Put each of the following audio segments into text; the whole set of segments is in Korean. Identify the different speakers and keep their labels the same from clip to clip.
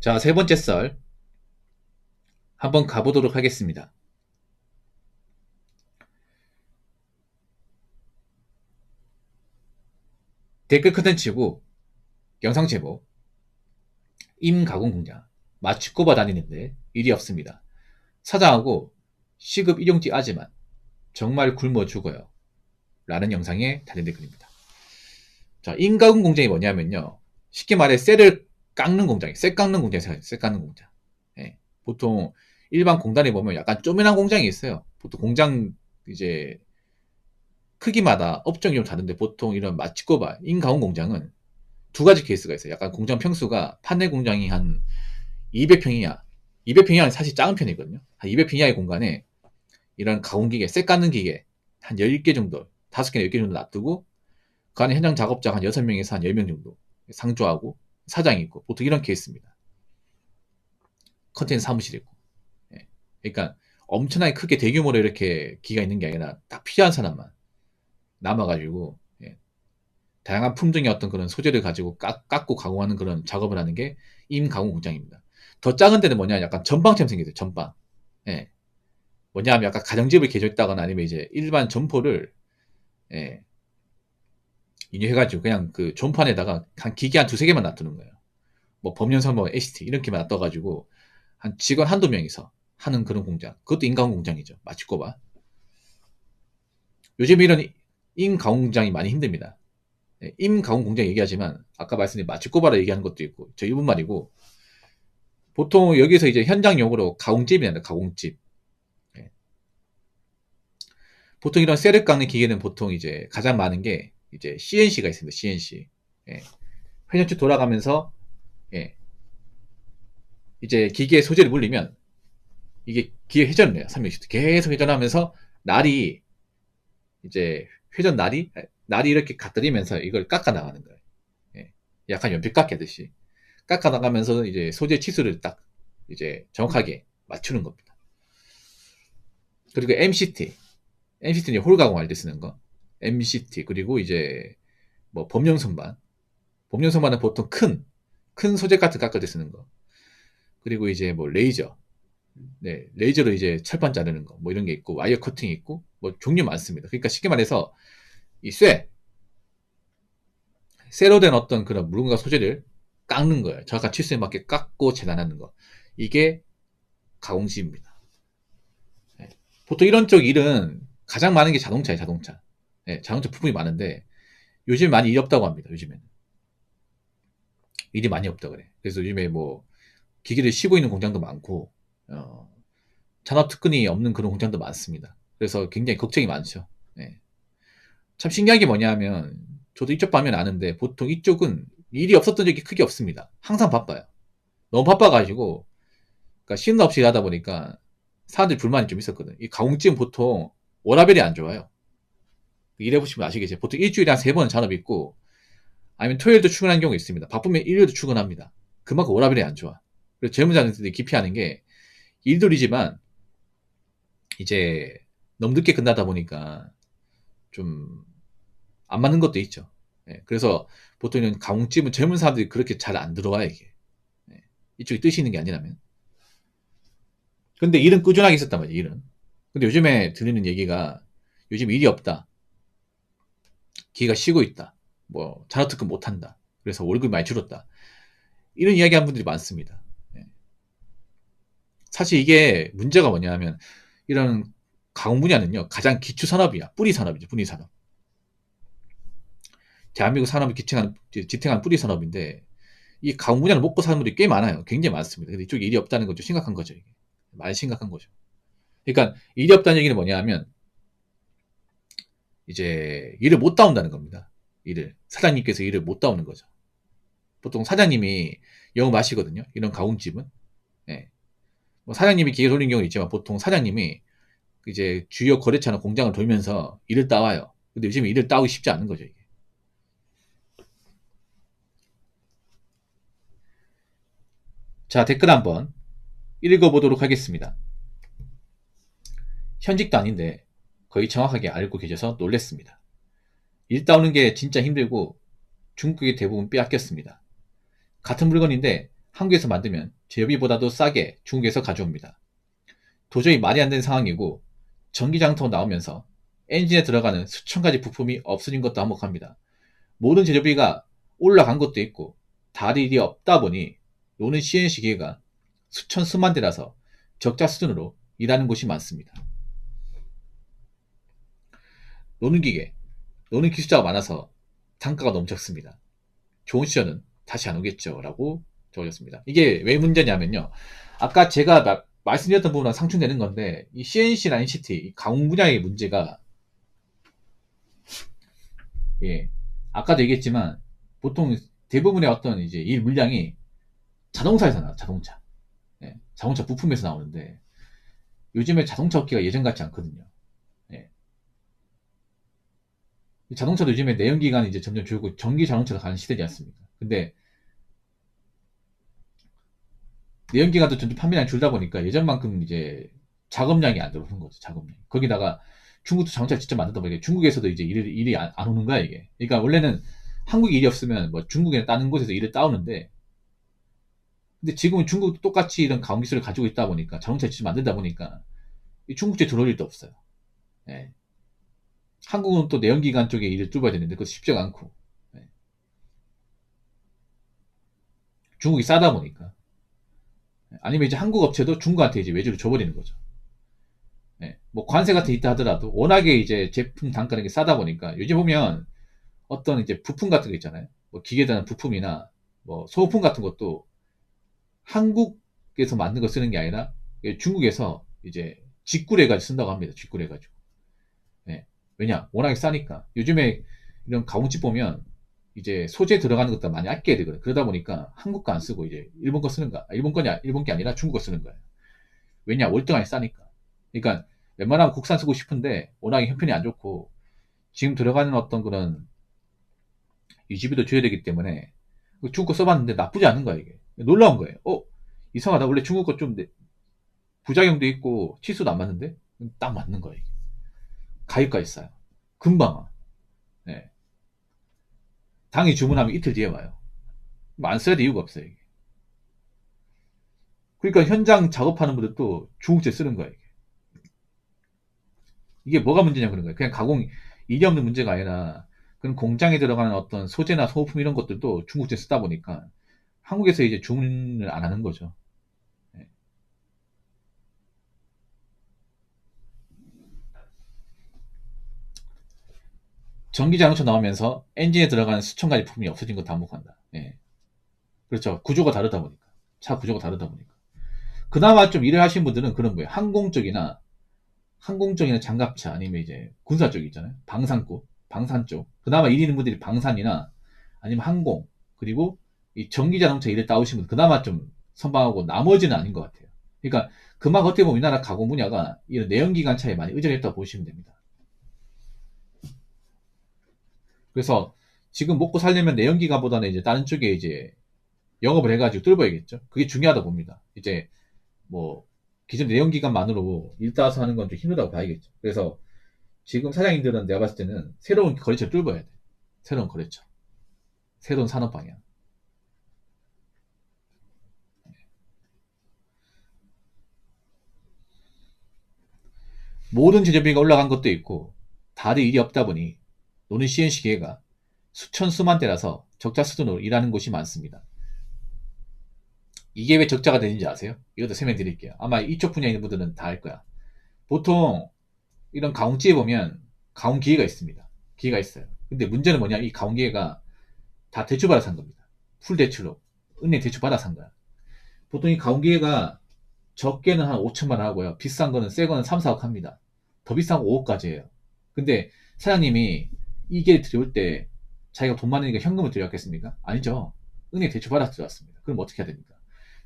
Speaker 1: 자, 세 번째 썰 한번 가보도록 하겠습니다. 댓글 컨텐츠고 영상 제목 임가공 공장 마치 꼽아 다니는데 일이 없습니다. 사장하고 시급 일용직 아지만 정말 굶어 죽어요. 라는 영상에 달린 댓글입니다. 자, 임가공 공장이 뭐냐면요. 쉽게 말해 쇠를 깎는 공장이에요. 쇠 깎는 공장이 생각해요. 쇠 깎는 공장. 예. 보통 일반 공단에 보면 약간 쪼매난 공장이 있어요. 보통 공장 이제 크기마다 업종이 좀 다른데 보통 이런 마치코바 인가공 공장은 두 가지 케이스가 있어요. 약간 공장 평수가 판넬 공장이 한 200평 이하, 200평 이하는 사실 작은 편이거든요. 한 200평 이하의 공간에 이런 가공기계, 쇠 깎는 기계 한 10개 정도, 5개나 10개 정도 놔두고 그 안에 현장 작업자 한 6명에서 한 10명 정도 상주하고 사장이 있고 보통 이런 케이스입니다. 컨테이너 사무실이 있고. 예. 그러니까 엄청나게 크게 대규모로 이렇게 기가 있는 게 아니라 딱 필요한 사람만 남아가지고 예. 다양한 품종의 어떤 그런 소재를 가지고 깎고 가공하는 그런 작업을 하는 게 임가공 공장입니다. 더 작은 데는 뭐냐, 약간 전방처럼 생겼어요. 전방. 예. 뭐냐 하면 약간 가정집을 개조했다거나 아니면 이제 일반 점포를 예. 인유해가지고 그냥 그 존판에다가 한 기계 한 두세 개만 놔두는 거예요. 뭐 범연선 뭐 ST 이렇게만 놔둬가지고 한 직원 한두 명이서 하는 그런 공장. 그것도 인가공 공장이죠. 마치 꼽아. 요즘 이런 임가공 공장이 많이 힘듭니다. 예, 임가공 공장 얘기하지만 아까 말씀드린 마치코바라 얘기하는 것도 있고 저 일본 말이고 보통 여기서 이제 현장 용어로 가공집이 나요. 가공집. 예. 보통 이런 쇠를 깎는 기계는 보통 이제 가장 많은 게 이제 CNC가 있습니다. CNC. 예. 회전축 돌아가면서 예. 이제 기계에 소재를 물리면 이게 기계 회전을 해요. 360도 계속 회전하면서 날이 이제 회전 날이 이렇게 갖다리면서 이걸 깎아 나가는 거예요. 예. 약간 연필 깎이듯이 깎아 나가면서 이제 소재 치수를 딱 이제 정확하게 맞추는 겁니다. 그리고 MCT는 홀 가공할 때 쓰는 거. MCT 그리고 이제 뭐 범용선반은 보통 큰 소재 같은 깎을 때 쓰는 거. 그리고 이제 뭐 레이저, 네, 레이저로 이제 철판 자르는 거, 뭐 이런 게 있고 와이어 커팅이 있고 뭐 종류 많습니다. 그러니까 쉽게 말해서 이 쇠로 된 어떤 그런 물건과 소재를 깎는 거예요. 정확한 치수에 맞게 깎고 재단하는 거. 이게 가공식입니다. 예. 보통 이런 쪽 일은 가장 많은 게 자동차예요, 자동차. 예, 자동차 부품이 많은데 요즘 많이 일이 없다고 합니다. 요즘에는 일이 많이 없다 그래. 그래서 요즘에 뭐 기계를 쉬고 있는 공장도 많고 산업 특근이 없는 그런 공장도 많습니다. 그래서 굉장히 걱정이 많죠. 예. 참 신기한 게 뭐냐 하면 저도 이쪽 가면 아는데 보통 이쪽은 일이 없었던 적이 크게 없습니다. 항상 바빠요. 너무 바빠가지고 그러니까 쉬는 날 없이 하다 보니까 사람들이 불만이 좀 있었거든. 이 가공집은 보통 워라밸이 안 좋아요. 일해보시면 아시겠지만 보통 일주일에 한 3번 잔업 있고 아니면 토요일도 출근하는 경우가 있습니다. 바쁘면 일요일도 출근합니다. 그만큼 워라밸이 안 좋아. 그래서 젊은 자들이 기피하는 게 일돌이지만 이제 너무 늦게 끝나다 보니까 좀 안 맞는 것도 있죠. 예, 그래서 보통은 가공집은 젊은 사람들이 그렇게 잘 안 들어와요, 이게. 예, 이쪽이 뜻이 있는 게 아니라면. 근데 일은 꾸준하게 있었단 말이에요, 일은. 근데 요즘에 들리는 얘기가 요즘 일이 없다. 기가 쉬고 있다. 뭐 잔업특근 못한다. 그래서 월급이 많이 줄었다. 이런 이야기 하는 분들이 많습니다. 예. 사실 이게 문제가 뭐냐 하면 이런 가공 분야는요 가장 기초 산업이야. 뿌리 산업이죠. 뿌리 산업. 대한민국 산업이 지탱하는 뿌리 산업인데 이 가공 분야를 먹고 사는 분들이 꽤 많아요. 굉장히 많습니다. 근데 이쪽에 일이 없다는 건 좀 심각한 거죠. 이게. 많이 심각한 거죠. 그러니까 일이 없다는 얘기는 뭐냐 하면 이제 일을 못 따온다는 겁니다. 사장님께서 일을 못 따오는 거죠. 보통 사장님이 영업 마시거든요. 이런 가공집은. 예. 뭐 사장님이 기계 돌리는 경우는 있지만 보통 사장님이 이제 주요 거래처나 공장을 돌면서 일을 따와요. 근데 요즘에 일을 따오기 쉽지 않은 거죠, 이게. 자, 댓글 한번 읽어보도록 하겠습니다. 현직도 아닌데 거의 정확하게 알고 계셔서 놀랬습니다. 일 따오는 게 진짜 힘들고 중국이 대부분 빼앗겼습니다. 같은 물건인데 한국에서 만들면 제조비보다도 싸게 중국에서 가져옵니다. 도저히 말이 안 되는 상황이고 전기장터 나오면서 엔진에 들어가는 수천 가지 부품이 없어진 것도 한몫합니다. 모든 제조비가 올라간 것도 있고 다른 일이 없다 보니 노는 CNC 기계가 수천 수만 대라서 적자 수준으로 일하는 곳이 많습니다. 노는 기계, 노는 기술자가 많아서 단가가 너무 적습니다. 좋은 시절은 다시 안 오겠죠 라고 적어졌습니다. 이게 왜 문제냐면요, 아까 제가 말씀드렸던 부분과 상충되는 건데, 이 CNC나 NCT, 이 가공 분야의 문제가, 예, 아까도 얘기했지만, 보통 대부분의 어떤 이제 일 물량이 자동차에서 나와요, 자동차. 예, 자동차 부품에서 나오는데, 요즘에 자동차 업계가 예전 같지 않거든요. 예. 자동차도 요즘에 내연기관이 이제 점점 줄고 전기 자동차로 가는 시대지 않습니까? 근데 내연기관도 점점 판매량이 줄다 보니까 예전만큼 이제 작업량이 안 들어오는 거죠, 작업량. 거기다가 중국도 자동차를 직접 만들다 보니까 중국에서도 이제 일이 안 오는 거야, 이게. 그러니까 원래는 한국에 일이 없으면 뭐 중국에 다른 곳에서 일을 따오는데, 근데 지금은 중국도 똑같이 이런 가공 기술을 가지고 있다 보니까, 자동차를 직접 만들다 보니까 이 중국제 들어올 일도 없어요. 예. 한국은 또 내연기관 쪽에 일을 뚫어야 되는데 그것도 쉽지가 않고, 예. 중국이 싸다 보니까. 아니면 이제 한국 업체도 중국한테 이제 외주를 줘버리는 거죠. 예. 뭐 관세 같은 게 있다 하더라도 워낙에 이제 제품 단가는 게 싸다 보니까, 요즘 보면 어떤 이제 부품 같은 거 있잖아요. 뭐 기계에 대한 부품이나 뭐 소모품 같은 것도 한국에서 만든 거 쓰는 게 아니라 중국에서 이제 직구를 해가지고 쓴다고 합니다. 직구를 해가지고. 예. 왜냐? 워낙에 싸니까. 요즘에 이런 가공집 보면 이제 소재 들어가는 것도 많이 아껴야 되거든. 그러다 보니까 한국 거 안 쓰고 이제 일본 거 쓰는 거야. 일본 게 아니라 중국 거 쓰는 거예요. 왜냐? 월등하게 싸니까. 그러니까 웬만하면 국산 쓰고 싶은데 워낙에 형편이 안 좋고 지금 들어가는 어떤 그런 유지비도 줘야 되기 때문에 중국 거 써봤는데 나쁘지 않은 거야, 이게. 놀라운 거예요. 이상하다. 원래 중국 거 좀 부작용도 있고 치수도 안 맞는데 딱 맞는 거예요, 이게. 가격까지 싸요. 금방 와. 네. 당일 주문하면 이틀 뒤에 와요. 안 써야 될 이유가 없어요, 이게. 그러니까 현장 작업하는 분들도 중국제 쓰는 거예요, 이게. 이게 뭐가 문제냐 그런 거예요. 그냥 가공 일이 없는 문제가 아니라 그런 공장에 들어가는 어떤 소재나 소모품 이런 것들도 중국제 쓰다 보니까 한국에서 이제 주문을 안 하는 거죠. 네. 전기 자동차 나오면서 엔진에 들어가는 수천 가지 부품이 없어진 것도 한몫한다. 예. 그렇죠. 구조가 다르다 보니까. 차 구조가 다르다 보니까. 그나마 좀 일을 하신 분들은 그런 거예요. 항공 쪽이나 장갑차 아니면 이제 군사 쪽 있잖아요. 방산 쪽. 그나마 일 있는 분들이 방산이나 아니면 항공, 그리고 이 전기 자동차 일을 따오신 분 그나마 좀 선방하고 나머지는 아닌 것 같아요. 그러니까 그만큼 어떻게 보면 우리나라 가공 분야가 이런 내연기관차에 많이 의존했다고 보시면 됩니다. 그래서 지금 먹고 살려면 내연기관보다는 이제 다른 쪽에 이제 영업을 해가지고 뚫어야겠죠. 그게 중요하다 봅니다. 이제 뭐 기존 내연기관만으로 일 따서 하는 건 좀 힘들다고 봐야겠죠. 그래서 지금 사장님들은 내가 봤을 때는 새로운 거래처를 뚫어야 돼. 새로운 거래처. 새로운 산업 방향. 모든 제조비가 올라간 것도 있고 다른 일이 없다 보니 노는 CNC 기계가 수천 수만 대라서 적자 수준으로 일하는 곳이 많습니다. 이게 왜 적자가 되는지 아세요? 이것도 설명드릴게요. 아마 이쪽 분야에 있는 분들은 다 알 거야. 보통 이런 가공지에 보면 가공기계가 있습니다. 기계가 있어요. 근데 문제는 뭐냐? 이 가공기계가 다 대출받아 산 겁니다. 풀 대출로. 은행 대출받아 산 거야. 보통 이 가공기계가 적게는 한 5천만 원 하고요. 비싼 거는 새 거는 3, 4억 합니다. 더 비싼 거 5억까지 해요. 근데 사장님이 이 기계를 들여올 때 자기가 돈 많으니까 현금을 들여왔겠습니까? 아니죠. 은행 대출 받아서 들여왔습니다. 그럼 어떻게 해야 됩니까?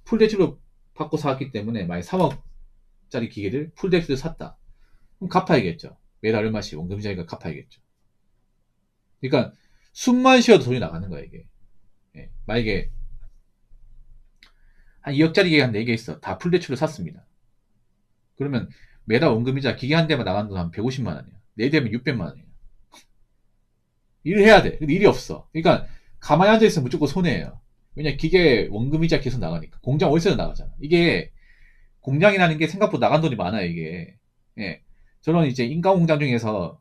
Speaker 1: 풀 대출로 받고 사왔기 때문에 만약 3억짜리 기계를 풀 대출로 샀다. 그럼 갚아야겠죠. 매달 얼마씩 원금자리가 갚아야겠죠. 그러니까 숨만 쉬어도 돈이 나가는 거야, 이게. 예. 만약에 한 2억짜리 기계 한 4개 있어. 다 풀 대출로 샀습니다. 그러면 매달 원금이자 기계 한 대만 나가는 돈 한 150만 원이야. 4대면 600만 원이야. 일을 해야 돼. 근데 일이 없어. 그러니까 가만히 앉아있으면 무조건 손해예요. 왜냐 기계 원금이자 계속 나가니까. 공장 월세도 나가잖아. 이게 공장이라는 게 생각보다 나간 돈이 많아요, 이게. 예. 저런 이제 인가 공장 중에서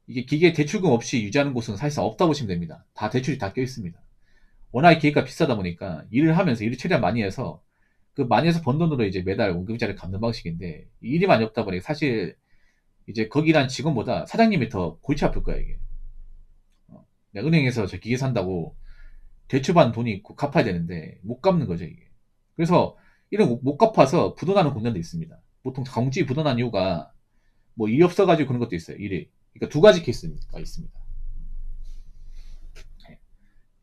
Speaker 1: 이게 기계 대출금 없이 유지하는 곳은 사실상 없다고 보시면 됩니다. 다 대출이 다 껴 있습니다. 워낙 기계가 비싸다 보니까 일을 하면서 일을 최대한 많이 해서 그 많이 해서 번 돈으로 이제 매달 원금이자를 갚는 방식인데 일이 많이 없다 보니 사실 이제 거기 일하는 직원보다 사장님이 더 골치 아플 거야, 이게. 내가 은행에서 저 기계 산다고 대출받은 돈이 있고 갚아야 되는데 못 갚는 거죠, 이게. 그래서 이런 못 갚아서 부도나는 공장도 있습니다. 보통 강지 부도난 이유가 뭐 일이 없어가지고 그런 것도 있어요, 일이. 그러니까 두 가지 케이스가 있습니다.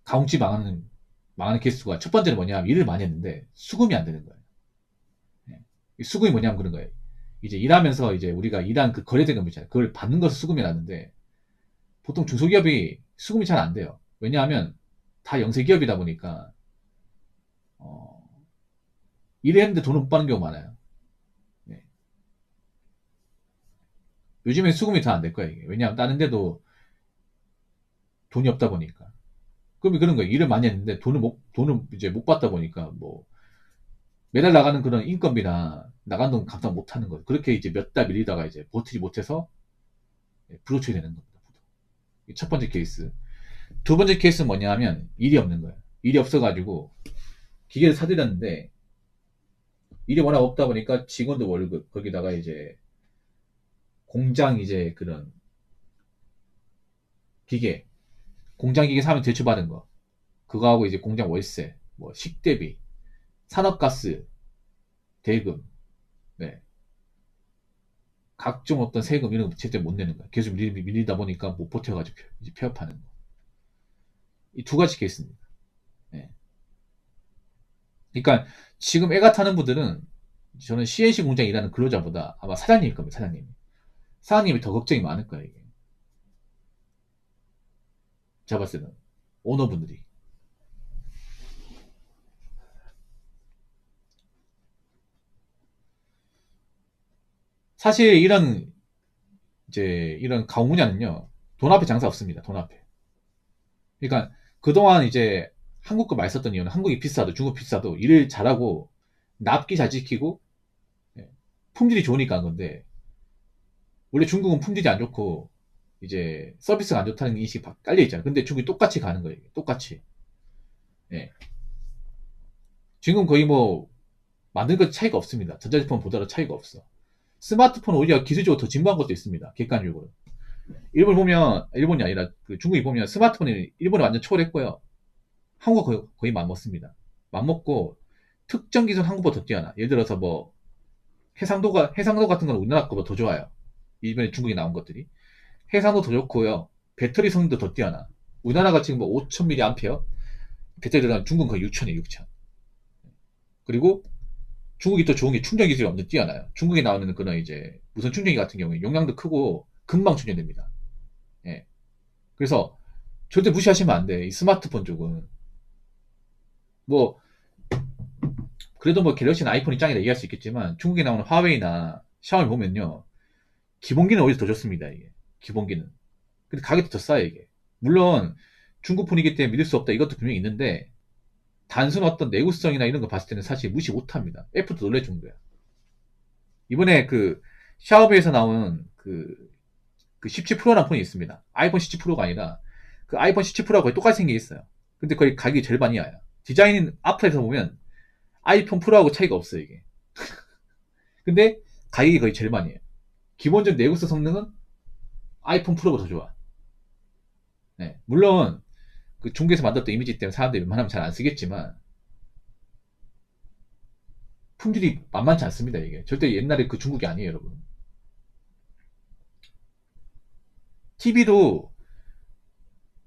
Speaker 1: 가공지 망하는 케이스가 첫 번째는 뭐냐면 일을 많이 했는데 수금이 안 되는 거예요. 수금이 뭐냐면 그런 거예요. 이제 일하면서 이제 우리가 일한 그 거래대금 있잖아요. 그걸 받는 것을 수금이 나는데 보통 중소기업이 수금이 잘 안 돼요. 왜냐하면 다 영세기업이다 보니까 어, 일했는데 돈을 못 받는 경우가 많아요. 네. 요즘엔 수금이 잘 안 될 거예요. 이게. 왜냐하면 다른 데도 돈이 없다 보니까. 그럼 그런 거예요. 일을 많이 했는데 돈을 이제 못 받다 보니까 뭐 매달 나가는 그런 인건비나 나간 돈 감당 못 하는 거예요. 그렇게 이제 몇 달 밀리다가 이제 버티지 못해서 불호출이 되는 겁니다. 이게 첫 번째 케이스. 두 번째 케이스는 뭐냐 하면 일이 없는 거예요. 일이 없어가지고 기계를 사들였는데 일이 워낙 없다 보니까 직원도 월급 거기다가 이제 공장 이제 그런 기계 공장 기계 사면 대출받은 거 그거하고 이제 공장 월세 뭐 식대비 산업가스 대금 네. 각종 어떤 세금 이런 거 제대로 못 내는 거야. 계속 밀리다 보니까 못 버텨가지고 이제 폐업하는 거. 이 두 가지 케이스입니다. 네. 그러니까 지금 애가 타는 분들은 저는 CNC 공장 일하는 근로자보다 아마 사장님일 겁니다. 사장님. 사장님이 더 걱정이 많을 거예요. 이게. 제가 봤을 때는 오너분들이. 사실 이런 가공 분야는요. 돈 앞에 장사 없습니다. 돈 앞에. 그러니까 그동안 이제 한국 거 많이 썼던 이유는 한국이 비싸도 중국 비싸도 일을 잘하고 납기 잘 지키고 예, 품질이 좋으니까 한 건데 원래 중국은 품질이 안 좋고 이제 서비스가 안 좋다는 인식이 깔려 있잖아요. 근데 중국이 똑같이 가는 거예요. 똑같이. 예. 지금 거의 뭐 만든 것 차이가 없습니다. 전자제품 보다도 차이가 없어. 스마트폰 오히려 기술적으로 더 진보한 것도 있습니다. 객관적으로. 일본이 아니라 그 중국이 보면 스마트폰이 일본을 완전 초월했고요. 한국과 거의 맞먹습니다. 맞먹고 특정 기술 한국보다 더 뛰어나. 예를 들어서 뭐 해상도 같은 건 우리나라 거보다 더 좋아요. 이번에 중국이 나온 것들이. 해상도 더 좋고요. 배터리 성능도 더 뛰어나. 우리나라가 지금 뭐 5000mAh 배터리가 중국은 거의 6000이에요, 6000. 그리고 중국이 또 좋은 게 충전 기술이 엄청 뛰어나요. 중국에 나오는 그런 이제 무선 충전기 같은 경우에 용량도 크고 금방 충전됩니다. 예. 그래서 절대 무시하시면 안 돼. 이 스마트폰 쪽은. 뭐, 그래도 뭐 갤럭시나 아이폰이 짱이라 얘기할 수 있겠지만 중국에 나오는 화웨이나 샤오미 보면요. 기본기는 오히려 더 좋습니다, 이게. 기본기는. 근데 가격도 더 싸요, 이게. 물론 중국 분위기 때문에 믿을 수 없다 이것도 분명히 있는데 단순 어떤 내구성이나 이런 거 봤을 때는 사실 무시 못합니다. 애플도 놀랄 정도야. 이번에 그 샤오미에서 나온 그 17 프로라는 폰이 있습니다. 아이폰 17 프로가 아니라 그 아이폰 17 프로하고 거의 똑같이 생겨 있어요. 근데 거의 가격이 절반이야. 디자인 앞에서 보면 아이폰 프로하고 차이가 없어요, 이게. 근데 가격이 거의 절반이에요. 기본적 내구성 성능은 아이폰 프로보다 더 좋아. 네. 물론 그 중국에서 만들었던 이미지 때문에 사람들이 웬만하면 잘 안 쓰겠지만 품질이 만만치 않습니다, 이게. 절대 옛날에 그 중국이 아니에요, 여러분. TV도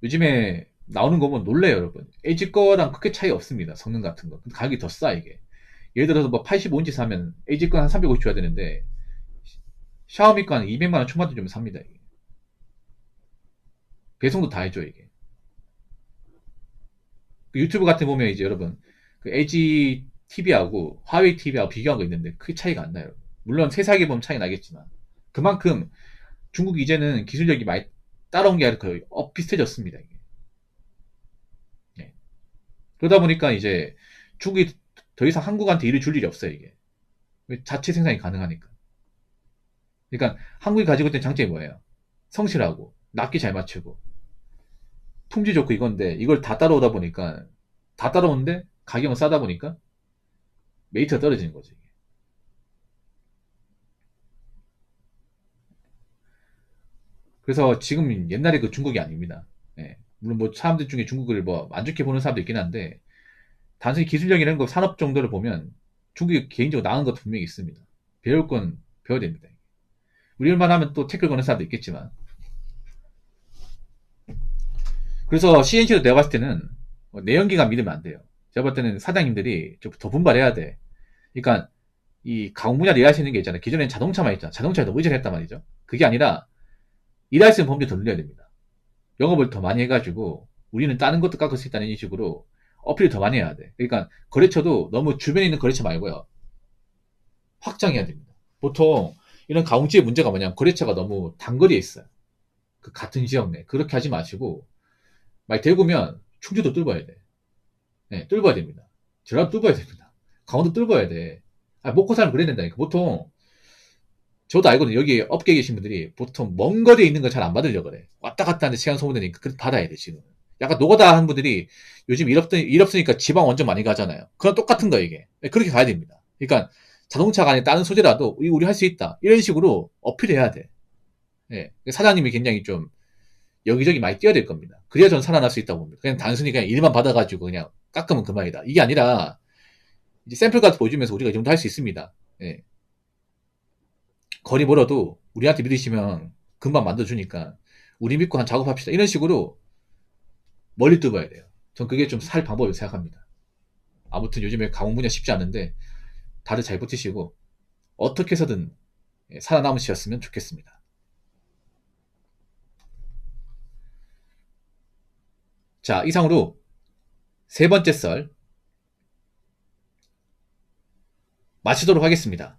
Speaker 1: 요즘에 나오는 거 보면 놀래요, 여러분. LG 거랑 크게 차이 없습니다, 성능 같은 거. 근데 가격이 더 싸, 이게. 예를 들어서 뭐 85인치 사면 LG 거 한 350 줘야 되는데 샤오미 거 한 200만원 초반대 주면 삽니다, 이게. 배송도 다 해줘, 이게. 그 유튜브 같은 거 보면 이제 여러분, 그 LG TV하고 화웨이 TV하고 비교한 거 있는데 크게 차이가 안 나요. 물론 세세하게 보면 차이 나겠지만. 그만큼 중국 이제는 기술력이 많이 따라온 게 아니라 거의 비슷해졌습니다, 이게. 네. 그러다 보니까 이제 중국이 더 이상 한국한테 일을 줄 일이 없어요, 이게. 자체 생산이 가능하니까. 그러니까 한국이 가지고 있는 장점이 뭐예요? 성실하고, 납기 잘 맞추고, 품질 좋고 이건데, 이걸 다 따라오다 보니까, 다 따라오는데, 가격은 싸다 보니까, 메리트가 떨어지는 거죠, 이게. 그래서 지금 옛날에 그 중국이 아닙니다. 예. 물론 뭐 사람들 중에 중국을 뭐 안 좋게 보는 사람도 있긴 한데, 단순히 기술력이라는 거 산업 정도를 보면 중국이 개인적으로 나은 것도 분명히 있습니다. 배울 건 배워야 됩니다. 우리만 하면 또 태클 거는 사람도 있겠지만. 그래서 CNC도 내가 봤을 때는 내연기관 믿으면 안 돼요. 제가 봤을 때는 사장님들이 좀 더 분발해야 돼. 그러니까 이 가공 분야를 일할 수 있는 게 있잖아요. 기존에는 자동차만 있잖아. 자동차에 너무 의존했단 말이죠. 그게 아니라 일할 수 있는 범위를 더 늘려야 됩니다. 영업을 더 많이 해가지고 우리는 다른 것도 깎을 수 있다는 식으로 어필을 더 많이 해야 돼. 그러니까 거래처도 너무 주변에 있는 거래처 말고요. 확장해야 됩니다. 보통 이런 가공지의 문제가 뭐냐면 거래처가 너무 단거리에 있어요. 그 같은 지역 내. 그렇게 하지 마시고 만약 대구면 충주도 뚫어야 돼. 네, 뚫어야 됩니다. 전라도 뚫어야 됩니다. 강원도 뚫어야 돼. 먹고 살면 그래야 된다니까. 보통 저도 알거든요. 여기 업계에 계신 분들이 보통 먼 거리에 있는 거 잘 안 받으려고 그래. 왔다 갔다 하는데 시간 소모되니까 그래도 받아야 돼, 지금. 약간 노가다 하는 분들이 요즘 일 없으니까 지방 원전 많이 가잖아요. 그건 똑같은 거, 이게. 네, 그렇게 가야 됩니다. 그러니까 자동차가 아닌 다른 소재라도 우리 할 수 있다. 이런 식으로 어필해야 돼. 예. 사장님이 굉장히 좀 여기저기 많이 뛰어야 될 겁니다. 그래야 전 살아날 수 있다고 봅니다. 그냥 단순히 그냥 일만 받아가지고 그냥 깎으면 그만이다. 이게 아니라 이제 샘플 같은 거 보여주면서 우리가 이 정도 할 수 있습니다. 예. 거리 멀어도 우리한테 믿으시면 금방 만들어주니까 우리 믿고 한 작업합시다. 이런 식으로 멀리 뚫어야 돼요. 전 그게 좀 살 방법이라고 생각합니다. 아무튼 요즘에 가공 분야 쉽지 않은데 다들 잘 버티시고 어떻게 해서든 살아남으셨으면 좋겠습니다. 자, 이상으로 세 번째 썰 마치도록 하겠습니다.